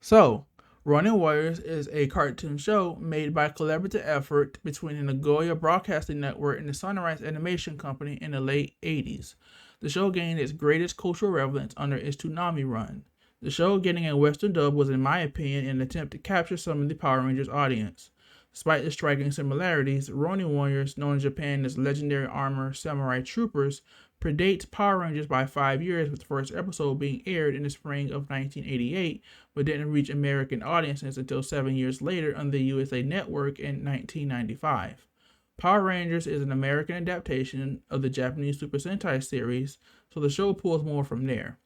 So, Ronin Warriors is a cartoon show made by a collaborative effort between the Nagoya Broadcasting Network and the Sunrise Animation Company in the late 80s. The show gained its greatest cultural relevance under its Toonami run. The show getting a Western dub was, in my opinion, an attempt to capture some of the Power Rangers audience. Despite the striking similarities, Ronin Warriors, known in Japan as Legendary Armor Samurai Troopers, predates Power Rangers by 5 years, with the first episode being aired in the spring of 1988, but didn't reach American audiences until 7 years later on the USA Network in 1995. Power Rangers is an American adaptation of the Japanese Super Sentai series, so the show pulls more from there.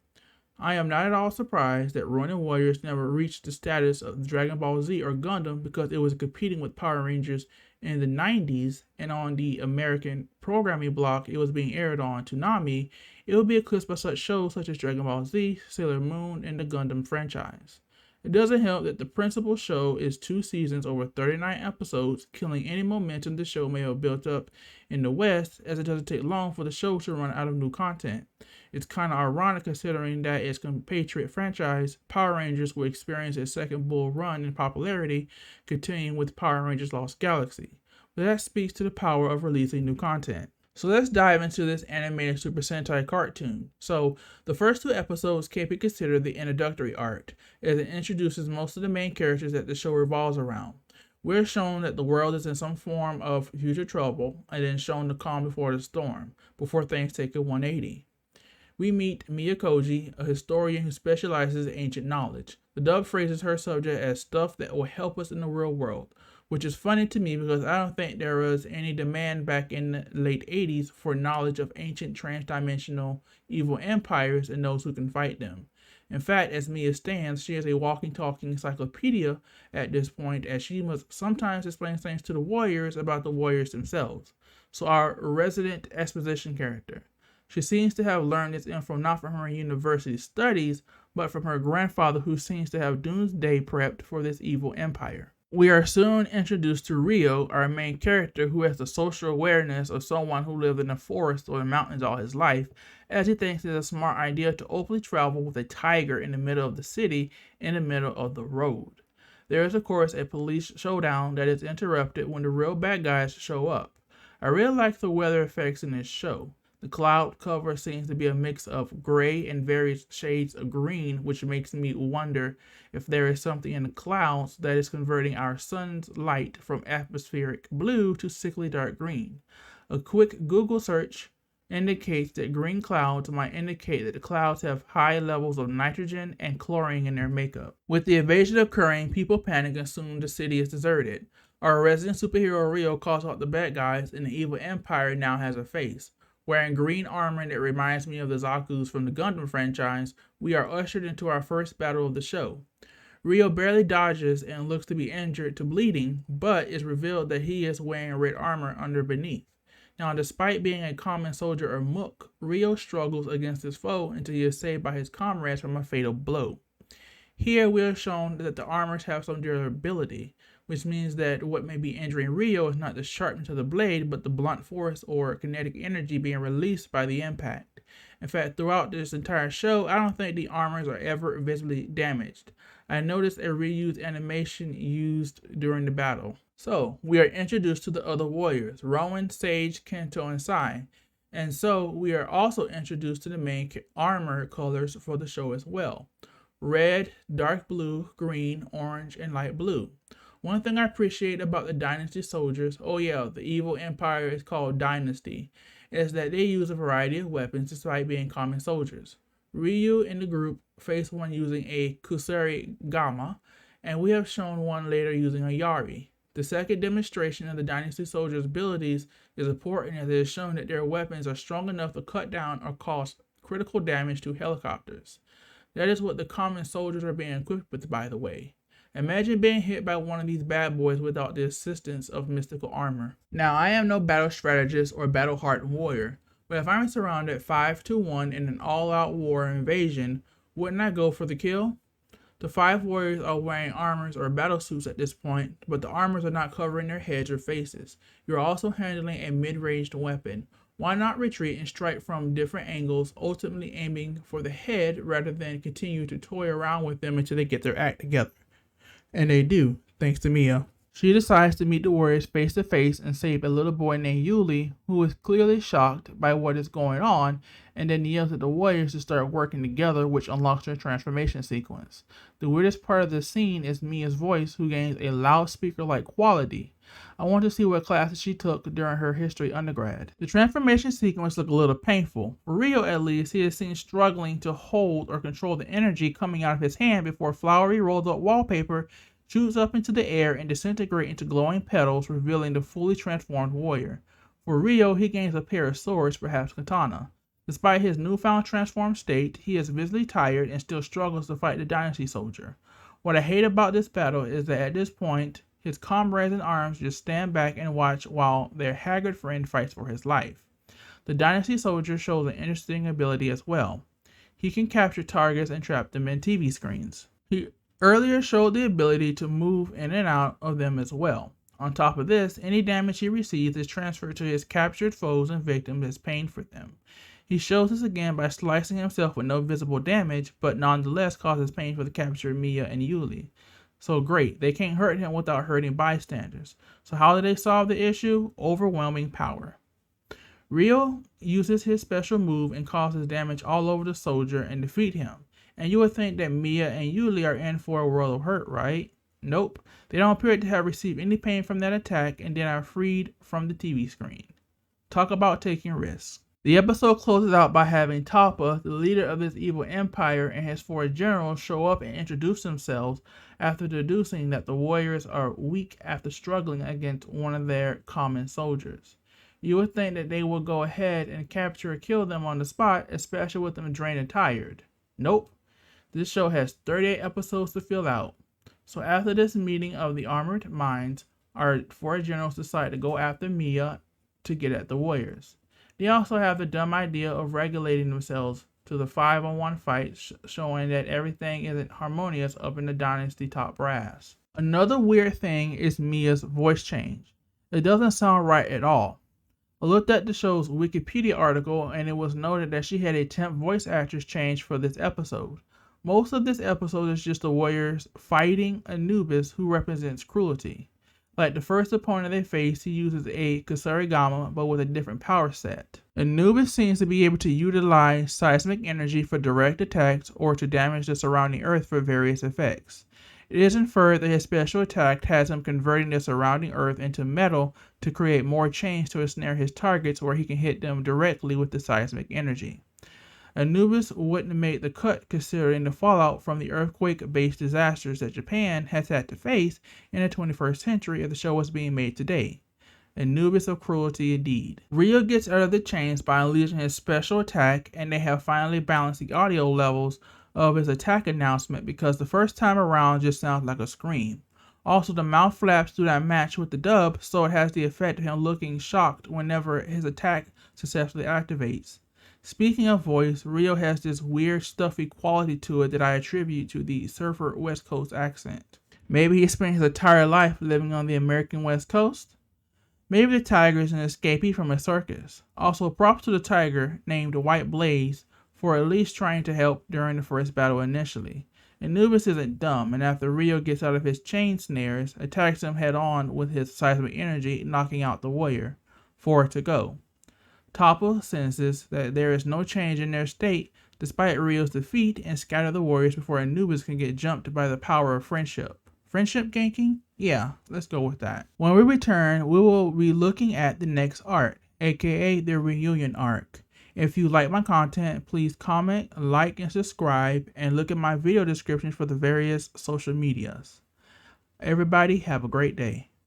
I am not at all surprised that Ronin Warriors never reached the status of Dragon Ball Z or Gundam because it was competing with Power Rangers in the 90s, and on the American programming block it was being aired on Toonami. It would be eclipsed by such shows such as Dragon Ball Z, Sailor Moon, and the Gundam franchise. It doesn't help that the principal show is 2 seasons over 39 episodes, killing any momentum the show may have built up in the West, as it doesn't take long for the show to run out of new content. It's kind of ironic considering that its compatriot franchise, Power Rangers, will experience a second bull run in popularity, continuing with Power Rangers Lost Galaxy. But that speaks to the power of releasing new content. So let's dive into this animated Super Sentai cartoon. So the first 2 episodes can be considered the introductory arc, as it introduces most of the main characters that the show revolves around. We're shown that the world is in some form of future trouble, and then shown the calm before the storm, before things take a 180. We meet Miyakoji, a historian who specializes in ancient knowledge. The dub phrases her subject as stuff that will help us in the real world, which is funny to me because I don't think there was any demand back in the late 80s for knowledge of ancient transdimensional evil empires and those who can fight them. In fact, as Mia stands, she is a walking, talking encyclopedia at this point, as she must sometimes explain things to the warriors about the warriors themselves. So our resident exposition character. She seems to have learned this info not from her university studies, but from her grandfather, who seems to have doomsday prepped for this evil empire. We are soon introduced to Rio, our main character, who has the social awareness of someone who lived in the forest or the mountains all his life, as he thinks it's a smart idea to openly travel with a tiger in the middle of the city, in the middle of the road. There is, of course, a police showdown that is interrupted when the real bad guys show up. I really like the weather effects in this show. The cloud cover seems to be a mix of gray and various shades of green, which makes me wonder if there is something in the clouds that is converting our sun's light from atmospheric blue to sickly dark green. A quick Google search indicates that green clouds might indicate that the clouds have high levels of nitrogen and chlorine in their makeup. With the invasion occurring, people panic and soon the city is deserted. Our resident superhero Rio calls out the bad guys, and the evil empire now has a face. Wearing green armor that reminds me of the Zaku's from the Gundam franchise, we are ushered into our first battle of the show. Rio barely dodges and looks to be injured to bleeding, but it's revealed that he is wearing red armor under beneath. Now, despite being a common soldier or mook, Rio struggles against his foe until he is saved by his comrades from a fatal blow. Here we are shown that the armors have some durability, which means that what may be injuring Rio is not the sharpness of the blade, but the blunt force or kinetic energy being released by the impact. In fact, throughout this entire show, I don't think the armors are ever visibly damaged. I noticed a reused animation used during the battle. So, we are introduced to the other warriors, Rowan, Sage, Kento, and Sai. And so, we are also introduced to the main armor colors for the show as well. Red, dark blue, green, orange, and light blue. One thing I appreciate about the Dynasty soldiers, the evil empire is called Dynasty, is that they use a variety of weapons despite being common soldiers. Ryu and the group face one using a Kusari Gama, and we have shown one later using a Yari. The second demonstration of the Dynasty soldiers' abilities is important, as it is shown that their weapons are strong enough to cut down or cause critical damage to helicopters. That is what the common soldiers are being equipped with, by the way. Imagine being hit by one of these bad boys without the assistance of mystical armor. Now, I am no battle strategist or battle-hardened warrior, but if I'm surrounded 5-1 in an all-out war or invasion, wouldn't I go for the kill? The 5 warriors are wearing armors or battle suits at this point, but the armors are not covering their heads or faces. You're also handling a mid-ranged weapon. Why not retreat and strike from different angles, ultimately aiming for the head rather than continue to toy around with them until they get their act together? And they do, thanks to Mia. She decides to meet the Warriors face to face and save a little boy named Yuli, who is clearly shocked by what is going on, and then yells at the Warriors to start working together, which unlocks their transformation sequence. The weirdest part of the scene is Mia's voice, who gains a loudspeaker-like quality. I want to see what classes she took during her history undergrad. The transformation sequence looked a little painful. For Rio, at least, he is seen struggling to hold or control the energy coming out of his hand before flowery rolled-up wallpaper shoots up into the air and disintegrates into glowing petals, revealing the fully transformed warrior. For Rio, he gains a pair of swords, perhaps katana. Despite his newfound transformed state, he is visibly tired and still struggles to fight the Dynasty soldier. What I hate about this battle is that at this point, his comrades in arms just stand back and watch while their haggard friend fights for his life. The Dynasty soldier shows an interesting ability as well. He can capture targets and trap them in TV screens. He earlier showed the ability to move in and out of them as well. On top of this, any damage he receives is transferred to his captured foes and victims as pain for them. He shows this again by slicing himself with no visible damage, but nonetheless causes pain for the captured Mia and Yuli. So great, they can't hurt him without hurting bystanders. So how do they solve the issue? Overwhelming power. Rio uses his special move and causes damage all over the soldier and defeat him. And you would think that Mia and Yuli are in for a world of hurt, right? Nope. They don't appear to have received any pain from that attack and then are freed from the TV screen. Talk about taking risks. The episode closes out by having Talpa, the leader of this evil empire, and his 4 generals show up and introduce themselves after deducing that the warriors are weak after struggling against one of their common soldiers. You would think that they would go ahead and capture or kill them on the spot, especially with them drained and tired. Nope. This show has 38 episodes to fill out. So after this meeting of the armored minds, our 4 generals decide to go after Mia to get at the warriors. They also have the dumb idea of regulating themselves to the 5-on-1 fight, showing that everything isn't harmonious up in the Dynasty top brass. Another weird thing is Mia's voice change. It doesn't sound right at all. I looked at the show's Wikipedia article and it was noted that she had a temp voice actress change for this episode. Most of this episode is just the warriors fighting Anubis, who represents cruelty. Like the first opponent they face, he uses a Kusarigama, but with a different power set. Anubis seems to be able to utilize seismic energy for direct attacks or to damage the surrounding earth for various effects. It is inferred that his special attack has him converting the surrounding earth into metal to create more chains to ensnare his targets where he can hit them directly with the seismic energy. Anubis wouldn't have made the cut considering the fallout from the earthquake-based disasters that Japan has had to face in the 21st century if the show was being made today. Anubis of cruelty indeed. Rio gets out of the chains by unleashing his special attack, and they have finally balanced the audio levels of his attack announcement because the first time around just sounds like a scream. Also, the mouth flaps do not match with the dub, so it has the effect of him looking shocked whenever his attack successfully activates. Speaking of voice, Rio has this weird stuffy quality to it that I attribute to the surfer West Coast accent. Maybe he spent his entire life living on the American West Coast? Maybe the tiger is an escapee from a circus. Also, props to the tiger, named White Blaze, for at least trying to help during the first battle initially. Anubis isn't dumb, and after Rio gets out of his chain snares, attacks him head on with his seismic energy, knocking out the warrior. 4 to go. Talpa senses that there is no change in their state despite Rio's defeat and scatter the warriors before Anubis can get jumped by the power of friendship. Friendship ganking? Yeah, let's go with that. When we return, we will be looking at the next arc, aka the reunion arc. If you like my content, please comment, like, and subscribe, and look at my video descriptions for the various social medias. Everybody have a great day.